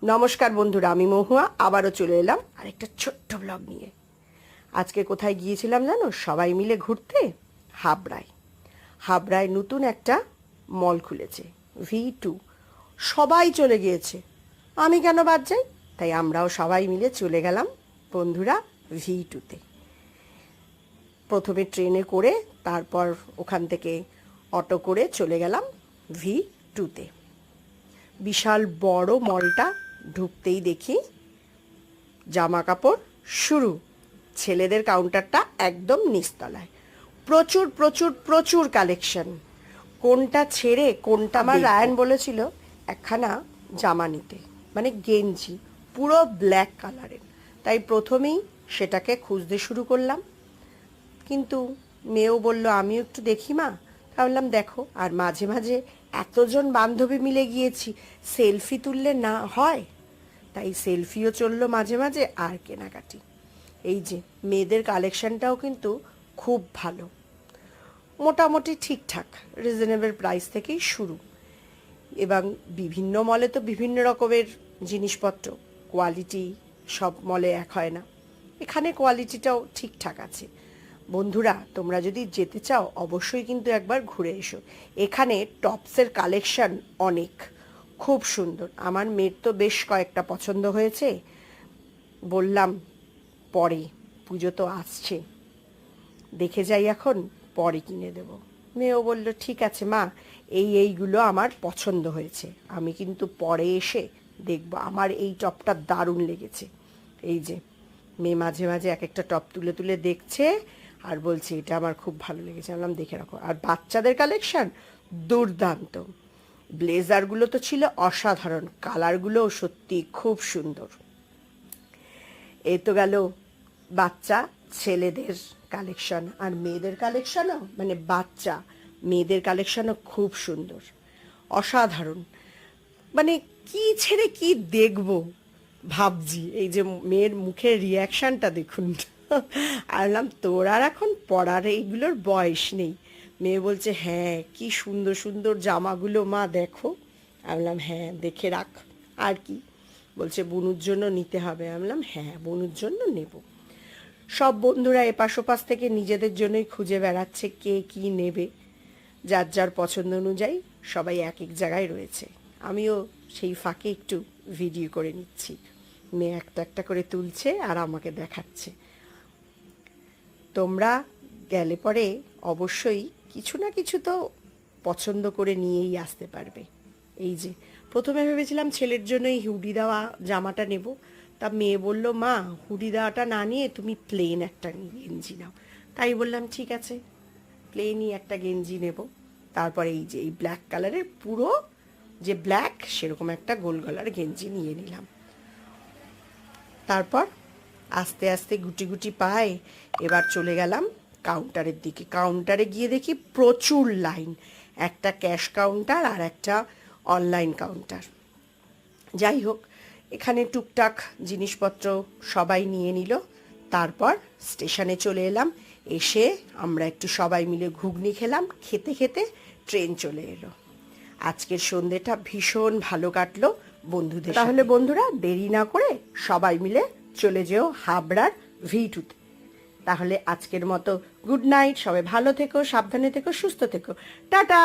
নমস্কার বন্ধুরা, আমি মহুয়া আবারও চলে এলাম আরেকটা ছোট্ট ব্লগ নিয়ে। আজকে কোথায় গিয়েছিলাম জানো? সবাই মিলে ঘুরতে হাবড়ায়। হাবড়ায় নতুন একটা মল খুলেছে, V2। সবাই চলে গিয়েছে, আমি কেন বাদ যাই? তাই আমরাও সবাই মিলে চলে গেলাম বন্ধুরা V2-তে। প্রথমে ট্রেনে করে, তারপর ওখান থেকে অটো করে চলে গেলাম V2-তে। বিশাল বড় মলটা, ঢুকতেই দেখি জামা কাপড় শুরু। ছেলেদের কাউন্টারটা একদম নিচতলায়। প্রচুর প্রচুর প্রচুর কালেকশন। কোনটা ছেড়ে কোনটা, আমার রায়ান বলেছিল একখানা জামা নিতে, মানে গেঞ্জি পুরো ব্ল্যাক কালারের। তাই প্রথমেই সেটাকে খুঁজতে শুরু করলাম, কিন্তু মেয়েও বলল আমিও একটু দেখি মা। ভাবলাম দেখো, আর মাঝে মাঝে এতজন বান্ধবী মিলে গিয়েছি, সেলফি তুললে না হয়, তাই সেলফিও চললো মাঝে মাঝে, আর কেনাকাটি। এই যে মেয়েদের কালেকশনটাও কিন্তু খুব ভালো, মোটামুটি ঠিকঠাক রিজনেবল প্রাইস থেকেই শুরু। এবং বিভিন্ন মলে তো বিভিন্ন রকমের জিনিসপত্র, কোয়ালিটি সব মলে এক হয় না, এখানে কোয়ালিটিটাও ঠিকঠাক আছে। বন্ধুরা, তোমরা যদি যেতে চাও অবশ্যই কিন্তু একবার ঘুরে এসো। এখানে টপসের কালেকশন অনেক, খুব সুন্দর। আমার মেয়ের তো বেশ কয়েকটা পছন্দ হয়েছে। বললাম পরে, পুজো তো আসছে, দেখে যাই এখন, পরে কিনে দেব। মেয়েও বলল ঠিক আছে মা, এইগুলো আমার পছন্দ হয়েছে, আমি কিন্তু পরে এসে দেখব। আমার এই টপটা দারুণ লেগেছে। এই যে মেয়ে মাঝে মাঝে এক একটা টপ তুলে তুলে দেখছে আর বলছে এটা আমার খুব ভালো লেগেছে। বললাম দেখে রাখো। আর বাচ্চাদের কালেকশন দুর্দান্ত। ব্লেজারগুলো তো ছিল অসাধারণ, কালারগুলোও সত্যি খুব সুন্দর। এই তো গেল বাচ্চা ছেলেদের কালেকশন। আর মেয়েদের কালেকশনও, মানে বাচ্চা মেয়েদের কালেকশনও খুব সুন্দর, অসাধারণ। মানে কি ছেড়ে কি দেখব ভাবছি। এই যে মেয়ের মুখের রিয়াকশানটা দেখুন। আর বললাম তোর আর এখন পড়ার এইগুলোর বয়স নেই। মেয়ে বলছে হ্যাঁ কি সুন্দর সুন্দর জামাগুলো মা দেখো। আমি বললাম হ্যাঁ দেখে রাখ। আর কি বলছে বুনুর জন্য নিতে হবে। আমি বললাম হ্যাঁ বুনুর জন্য নেব। সব বন্ধুরা এপাশ ওপাশ থেকে নিজেদের জন্যই খুঁজে বেড়াচ্ছে কে কি নেবে, যার যার পছন্দ অনুযায়ী সবাই এক এক জায়গায় রয়েছে। আমিও সেই ফাঁকে একটু ভিডিও করে নিচ্ছি। মেয়ে একটা একটা করে তুলছে আর আমাকে দেখাচ্ছে। তোমরা গেলে পরে অবশ্যই কিছু না কিছু তো পছন্দ করে নিয়েই আসতে পারবে। এই যে প্রথমে ভেবেছিলাম ছেলের জন্য এই হুডি দেওয়া জামাটা নেব, তা মেয়ে বলল মা হুডি দেওয়াটা না নিয়ে তুমি প্লেন একটা গেঞ্জি নাও। তাই বললাম ঠিক আছে, প্লেনই একটা গেঞ্জি নেব। তারপরে এই যে এই ব্ল্যাক কালারের, পুরো যে ব্ল্যাক সেরকম একটা গোল গলার গেঞ্জি নিয়ে নিলাম। তারপর আস্তে আস্তে গুটি গুটি পায়ে এবার চলে গেলাম কাউন্টারের দিকে। কাউন্টারে গিয়ে দেখি প্রচুর লাইন, একটা ক্যাশ কাউন্টার আর একটা অনলাইন কাউন্টার। যাই হোক, এখানে টুকটাক জিনিসপত্র সবাই নিয়ে নিল। তারপর স্টেশনে চলে এলাম। এসে আমরা একটু সবাই মিলে ঘুগনি খেলাম। খেতে খেতে ট্রেন চলে এলো। আজকের সন্ধ্যেটা ভীষণ ভালো কাটলো বন্ধুদের সাথে। তাহলে বন্ধুরা দেরি না করে সবাই মিলে চলে যেও হাবড়ার V2-তে। তাহলে আজকের মতো গুড নাইট, সবাই ভালো থেকো, সাবধানে থেকো, সুস্থ থেকো, টাটা।